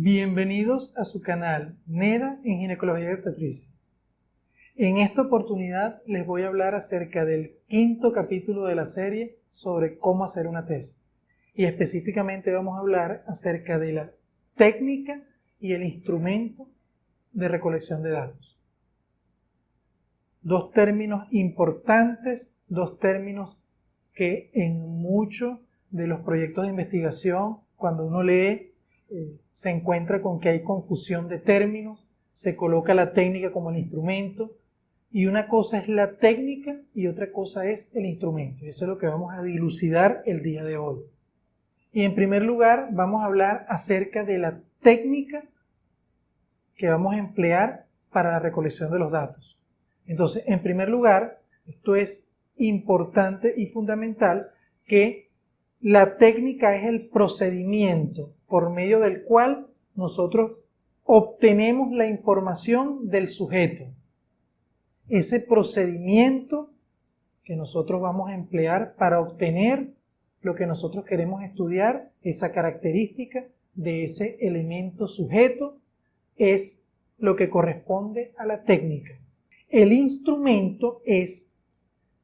Bienvenidos a su canal NEDA en Ginecología y Obstetricia. En esta oportunidad les voy a hablar acerca del quinto capítulo de la serie sobre cómo hacer una tesis. Y específicamente vamos a hablar acerca de la técnica y el instrumento de recolección de datos. Dos términos importantes, dos términos que en muchos de los proyectos de investigación, cuando uno lee, se encuentra con que hay confusión de términos, se coloca la técnica como el instrumento, y una cosa es la técnica y otra cosa es el instrumento. Eso es lo que vamos a dilucidar el día de hoy. Y en primer lugar vamos a hablar acerca de la técnica que vamos a emplear para la recolección de los datos. Entonces, en primer lugar, esto es importante y fundamental, que la técnica es el procedimiento por medio del cual nosotros obtenemos la información del sujeto. Ese procedimiento que nosotros vamos a emplear para obtener lo que nosotros queremos estudiar, esa característica de ese elemento sujeto, es lo que corresponde a la técnica. El instrumento es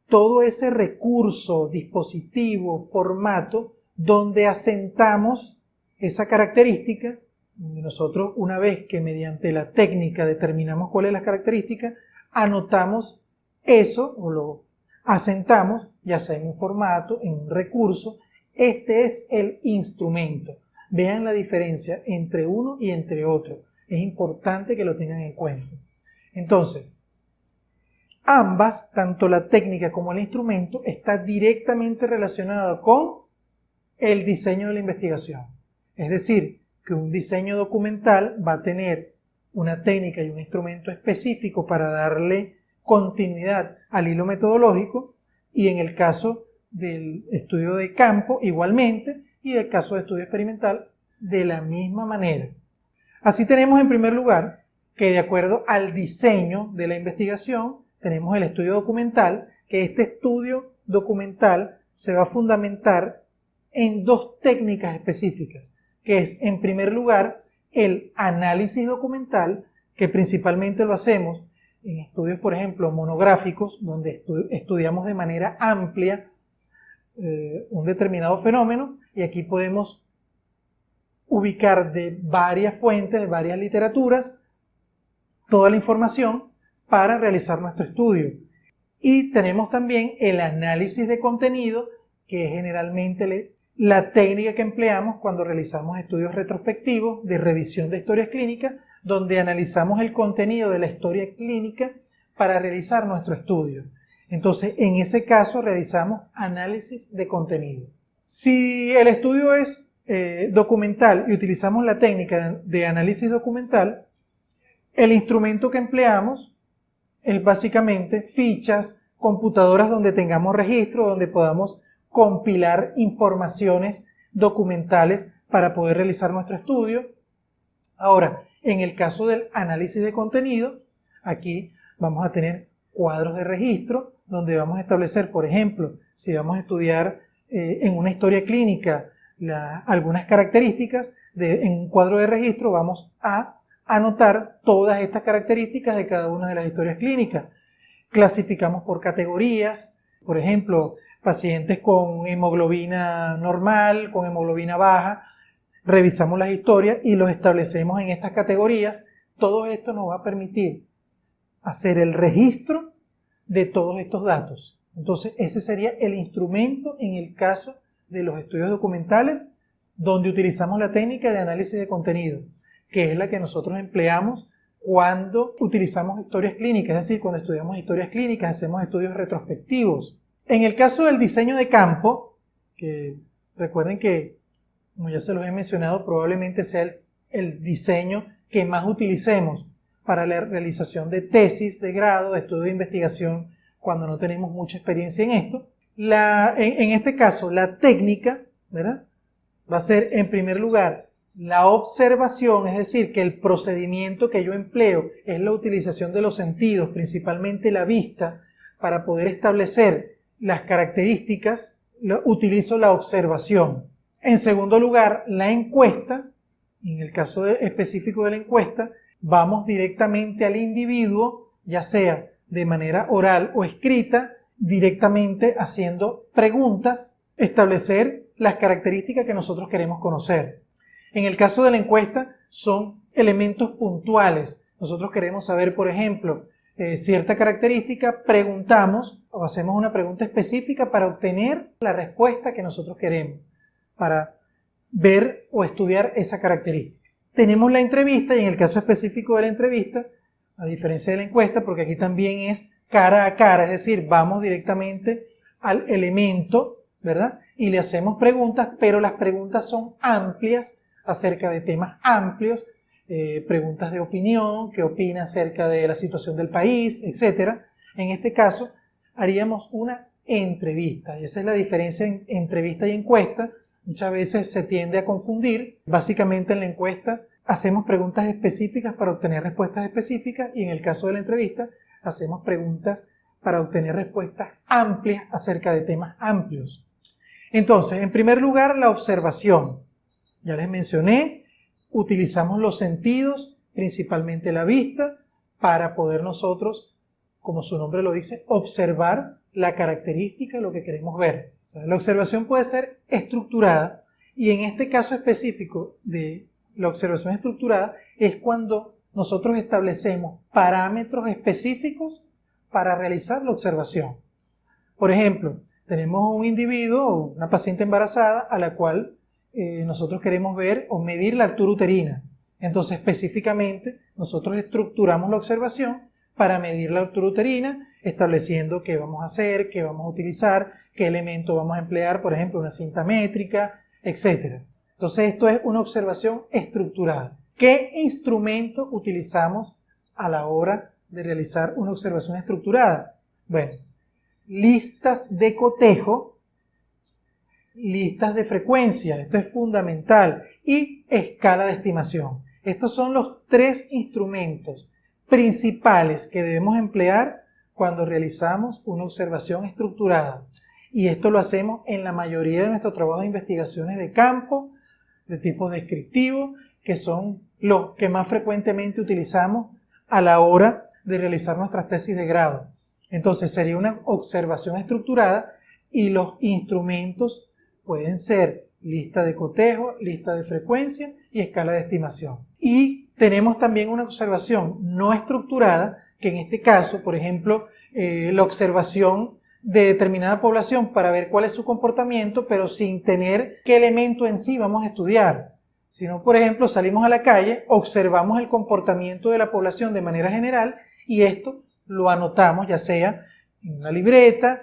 todo ese recurso, dispositivo, formato, donde asentamos esa característica, donde nosotros, una vez que mediante la técnica determinamos cuál es la característica, anotamos eso o lo asentamos, ya sea en un formato, en un recurso. Este es el instrumento. Vean la diferencia entre uno y entre otro. Es importante que lo tengan en cuenta. Entonces, ambas, tanto la técnica como el instrumento, está directamente relacionado con el diseño de la investigación. Es decir, que un diseño documental va a tener una técnica y un instrumento específico para darle continuidad al hilo metodológico, y en el caso del estudio de campo igualmente, y del caso de estudio experimental de la misma manera. Así tenemos en primer lugar que de acuerdo al diseño de la investigación tenemos el estudio documental, que este estudio documental se va a fundamentar en dos técnicas específicas, que es en primer lugar el análisis documental, que principalmente lo hacemos en estudios, por ejemplo, monográficos, donde estudiamos de manera amplia un determinado fenómeno, y aquí podemos ubicar de varias fuentes, de varias literaturas, toda la información para realizar nuestro estudio. Y tenemos también el análisis de contenido, que es generalmente la técnica que empleamos cuando realizamos estudios retrospectivos de revisión de historias clínicas, donde analizamos el contenido de la historia clínica para realizar nuestro estudio. Entonces, en ese caso realizamos análisis de contenido. Si el estudio es documental y utilizamos la técnica de análisis documental, el instrumento que empleamos es básicamente fichas, computadoras donde tengamos registro, donde podamos compilar informaciones documentales para poder realizar nuestro estudio. Ahora, en el caso del análisis de contenido, aquí vamos a tener cuadros de registro donde vamos a establecer, por ejemplo, si vamos a estudiar en una historia clínica algunas características, en un cuadro de registro vamos a anotar todas estas características de cada una de las historias clínicas. Clasificamos por categorías, por ejemplo, pacientes con hemoglobina normal, con hemoglobina baja, revisamos las historias y los establecemos en estas categorías. Todo esto nos va a permitir hacer el registro de todos estos datos. Entonces, ese sería el instrumento en el caso de los estudios documentales, donde utilizamos la técnica de análisis de contenido, que es la que nosotros empleamos cuando utilizamos historias clínicas, es decir, cuando estudiamos historias clínicas, hacemos estudios retrospectivos. En el caso del diseño de campo, que recuerden que, como ya se los he mencionado, probablemente sea el diseño que más utilicemos para la realización de tesis de grado, de estudio de investigación, cuando no tenemos mucha experiencia en esto. En este caso, la técnica, ¿verdad?, va a ser, en primer lugar, la observación, es decir, que el procedimiento que yo empleo es la utilización de los sentidos, principalmente la vista, para poder establecer las características, utilizo la observación. En segundo lugar, la encuesta, En el caso específico de la encuesta, vamos directamente al individuo, ya sea de manera oral o escrita, directamente haciendo preguntas, establecer las características que nosotros queremos conocer. En el caso de la encuesta, son elementos puntuales. Nosotros queremos saber, por ejemplo, cierta característica, preguntamos o hacemos una pregunta específica para obtener la respuesta que nosotros queremos, para ver o estudiar esa característica. Tenemos la entrevista y en el caso específico de la entrevista, a diferencia de la encuesta, porque aquí también es cara a cara, es decir, vamos directamente al elemento, ¿verdad? Y le hacemos preguntas, pero las preguntas son amplias, acerca de temas amplios, preguntas de opinión, qué opina acerca de la situación del país, etc. En este caso, haríamos una entrevista, y esa es la diferencia en entrevista y encuesta. Muchas veces se tiende a confundir. Básicamente en la encuesta hacemos preguntas específicas para obtener respuestas específicas y en el caso de la entrevista hacemos preguntas para obtener respuestas amplias acerca de temas amplios. Entonces, en primer lugar, la observación. Ya les mencioné, utilizamos los sentidos, principalmente la vista, para poder nosotros, como su nombre lo dice, observar la característica, lo que queremos ver. O sea, la observación puede ser estructurada y en este caso específico de la observación estructurada es cuando nosotros establecemos parámetros específicos para realizar la observación. Por ejemplo, tenemos un individuo, una paciente embarazada a la cual nosotros queremos ver o medir la altura uterina. Entonces, específicamente, nosotros estructuramos la observación para medir la altura uterina, estableciendo qué vamos a hacer, qué vamos a utilizar, qué elemento vamos a emplear, por ejemplo, una cinta métrica, etc. Entonces, esto es una observación estructurada. ¿Qué instrumento utilizamos a la hora de realizar una observación estructurada? Bueno, listas de cotejo, listas de frecuencia, esto es fundamental, y escala de estimación. Estos son los tres instrumentos principales que debemos emplear cuando realizamos una observación estructurada. Y esto lo hacemos en la mayoría de nuestros trabajos de investigaciones de campo, de tipo descriptivo, que son los que más frecuentemente utilizamos a la hora de realizar nuestras tesis de grado. Entonces sería una observación estructurada y los instrumentos pueden ser lista de cotejo, lista de frecuencia y escala de estimación. Y tenemos también una observación no estructurada, que en este caso, por ejemplo, la observación de determinada población para ver cuál es su comportamiento, pero sin tener qué elemento en sí vamos a estudiar. Sino, por ejemplo, salimos a la calle, observamos el comportamiento de la población de manera general y esto lo anotamos ya sea en una libreta,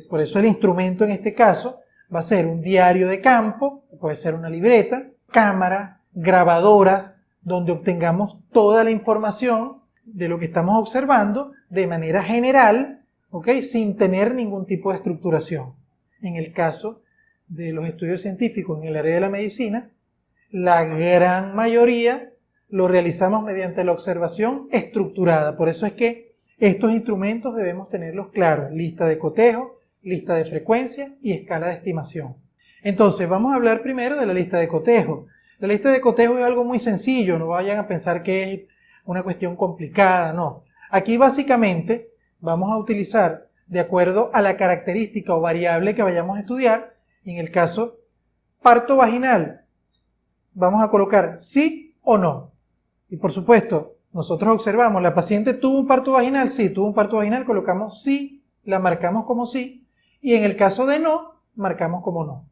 por eso el instrumento en este caso va a ser un diario de campo, puede ser una libreta, cámaras, grabadoras, donde obtengamos toda la información de lo que estamos observando de manera general, ¿ok? Sin tener ningún tipo de estructuración. En el caso de los estudios científicos en el área de la medicina, la gran mayoría lo realizamos mediante la observación estructurada. Por eso es que estos instrumentos debemos tenerlos claros. Lista de cotejo, lista de frecuencia y escala de estimación. Entonces, vamos a hablar primero de la lista de cotejo. La lista de cotejo es algo muy sencillo, no vayan a pensar que es una cuestión complicada, no. Aquí básicamente vamos a utilizar, de acuerdo a la característica o variable que vayamos a estudiar, en el caso parto vaginal, vamos a colocar sí o no. Y por supuesto, nosotros observamos, la paciente tuvo un parto vaginal, sí, tuvo un parto vaginal, colocamos sí, la marcamos como sí, y en el caso de no, marcamos como no.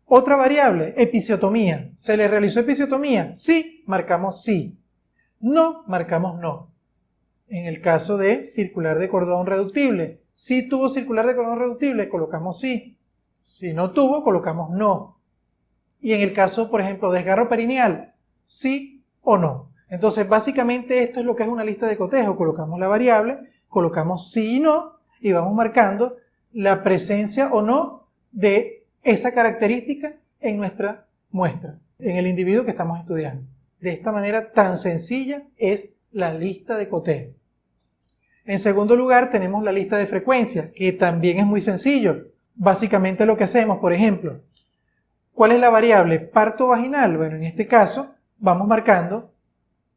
Otra variable, episiotomía. ¿Se le realizó episiotomía? Sí, marcamos sí. No, marcamos no. En el caso de circular de cordón reductible, si tuvo circular de cordón reductible, colocamos sí. Si no tuvo, colocamos no. Y en el caso, por ejemplo, de desgarro perineal, sí o no. Entonces, básicamente esto es lo que es una lista de cotejo. Colocamos la variable, colocamos sí y no, y vamos marcando la presencia o no de esa característica en nuestra muestra, en el individuo que estamos estudiando. De esta manera tan sencilla es la lista de cotejo. En segundo lugar, tenemos la lista de frecuencia, que también es muy sencillo. Básicamente lo que hacemos, por ejemplo, ¿Cuál es la variable? Parto vaginal. Bueno, en este caso vamos marcando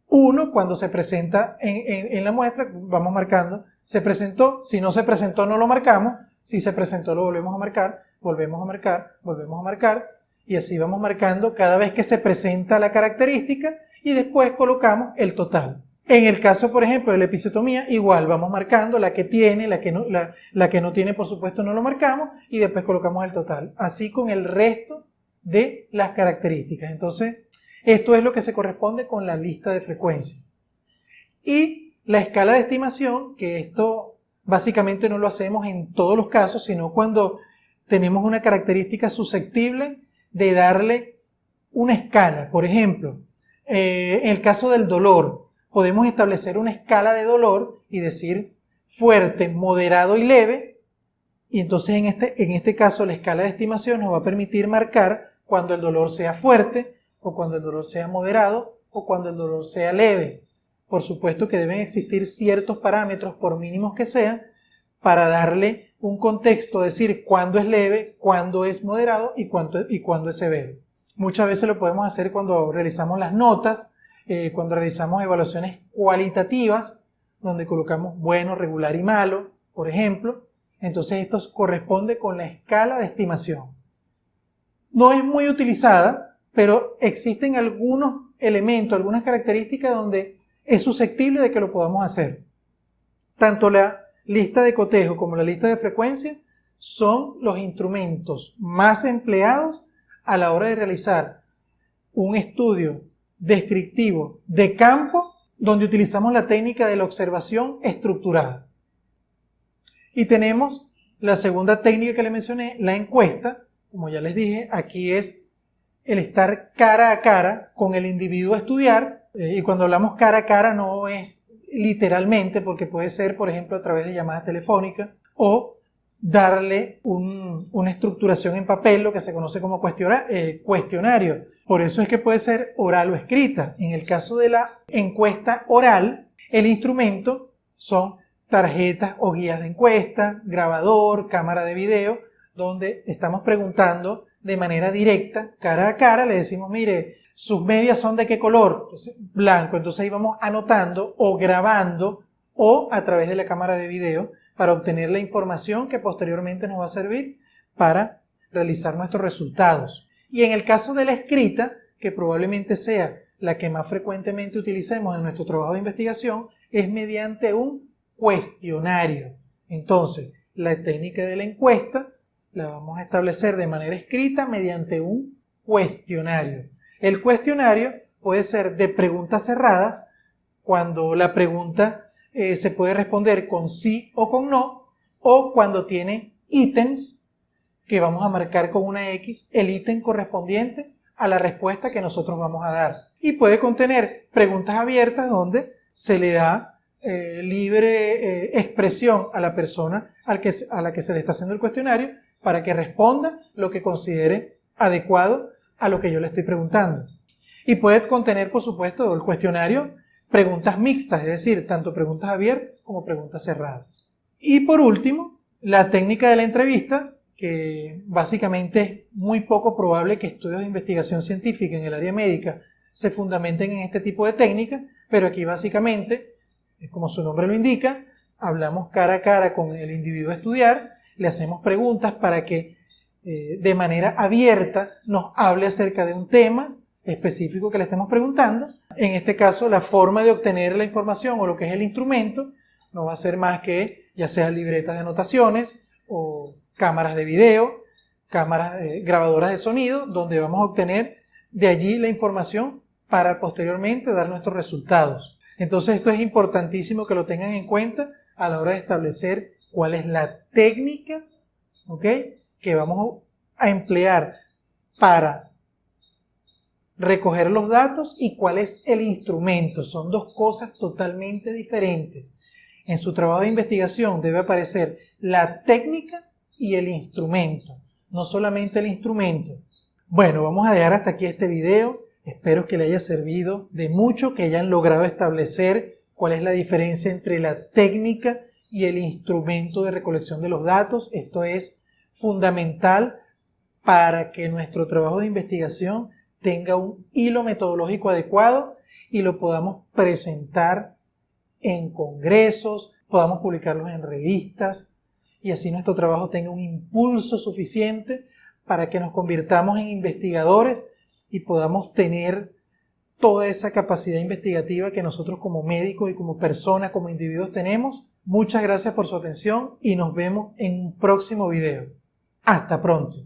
1 cuando se presenta en la muestra, vamos marcando, se presentó, si no se presentó no lo marcamos, si se presentó lo volvemos a marcar, volvemos a marcar, volvemos a marcar, y así vamos marcando cada vez que se presenta la característica y después colocamos el total. En el caso, por ejemplo, de la episiotomía, igual vamos marcando la que tiene, la que no tiene, por supuesto, no lo marcamos y después colocamos el total. Así con el resto de las características. Entonces, esto es lo que se corresponde con la lista de frecuencia. Y la escala de estimación, que esto básicamente no lo hacemos en todos los casos, sino cuando tenemos una característica susceptible de darle una escala. Por ejemplo, en el caso del dolor, podemos establecer una escala de dolor y decir fuerte, moderado y leve. Y entonces en este caso la escala de estimación nos va a permitir marcar cuando el dolor sea fuerte, o cuando el dolor sea moderado, o cuando el dolor sea leve. Por supuesto que deben existir ciertos parámetros, por mínimos que sean, para darle un contexto, decir cuándo es leve, cuándo es moderado y cuándo es severo. Muchas veces lo podemos hacer cuando realizamos las notas, cuando realizamos evaluaciones cualitativas, donde colocamos bueno, regular y malo, por ejemplo. Entonces esto corresponde con la escala de estimación. No es muy utilizada, pero existen algunos elementos, algunas características donde es susceptible de que lo podamos hacer. Tanto la lista de cotejo como la lista de frecuencia son los instrumentos más empleados a la hora de realizar un estudio descriptivo de campo donde utilizamos la técnica de la observación estructurada. Y tenemos la segunda técnica que les mencioné, la encuesta. Como ya les dije, aquí es el estar cara a cara con el individuo a estudiar, y cuando hablamos cara a cara no es literalmente, porque puede ser, por ejemplo, a través de llamadas telefónicas o darle una estructuración en papel, lo que se conoce como cuestionario. Por eso es que puede ser oral o escrita. En el caso de la encuesta oral, el instrumento son tarjetas o guías de encuesta, grabador, cámara de video, donde estamos preguntando de manera directa, cara a cara, le decimos, mire, sus medias son de qué color, entonces, blanco, entonces ahí vamos anotando o grabando o a través de la cámara de video para obtener la información que posteriormente nos va a servir para realizar nuestros resultados. Y en el caso de la escrita, que probablemente sea la que más frecuentemente utilicemos en nuestro trabajo de investigación, es mediante un cuestionario. Entonces, la técnica de la encuesta la vamos a establecer de manera escrita mediante un cuestionario. El cuestionario puede ser de preguntas cerradas, cuando la pregunta se puede responder con sí o con no, o cuando tiene ítems que vamos a marcar con una X, el ítem correspondiente a la respuesta que nosotros vamos a dar. Y puede contener preguntas abiertas donde se le da libre expresión a la persona a la que se le está haciendo el cuestionario para que responda lo que considere adecuado a lo que yo le estoy preguntando. Y puede contener, por supuesto, el cuestionario preguntas mixtas, es decir, tanto preguntas abiertas como preguntas cerradas. Y por último, la técnica de la entrevista, que básicamente es muy poco probable que estudios de investigación científica en el área médica se fundamenten en este tipo de técnicas, pero aquí básicamente, como su nombre lo indica, hablamos cara a cara con el individuo a estudiar, le hacemos preguntas para que de manera abierta nos hable acerca de un tema específico que le estemos preguntando. En este caso, la forma de obtener la información o lo que es el instrumento no va a ser más que ya sea libretas de anotaciones o cámaras de video, cámaras grabadoras de sonido, donde vamos a obtener de allí la información para posteriormente dar nuestros resultados. Entonces esto es importantísimo que lo tengan en cuenta a la hora de establecer cuál es la técnica, ¿ok?, que vamos a emplear para recoger los datos y cuál es el instrumento. Son dos cosas totalmente diferentes. En su trabajo de investigación debe aparecer la técnica y el instrumento, no solamente el instrumento. Bueno, vamos a dejar hasta aquí este video. Espero que le haya servido de mucho, que hayan logrado establecer cuál es la diferencia entre la técnica y el instrumento de recolección de los datos. Esto es fundamental para que nuestro trabajo de investigación tenga un hilo metodológico adecuado y lo podamos presentar en congresos, podamos publicarlos en revistas y así nuestro trabajo tenga un impulso suficiente para que nos convirtamos en investigadores y podamos tener toda esa capacidad investigativa que nosotros como médicos y como personas, como individuos tenemos. Muchas gracias por su atención y nos vemos en un próximo video. Hasta pronto.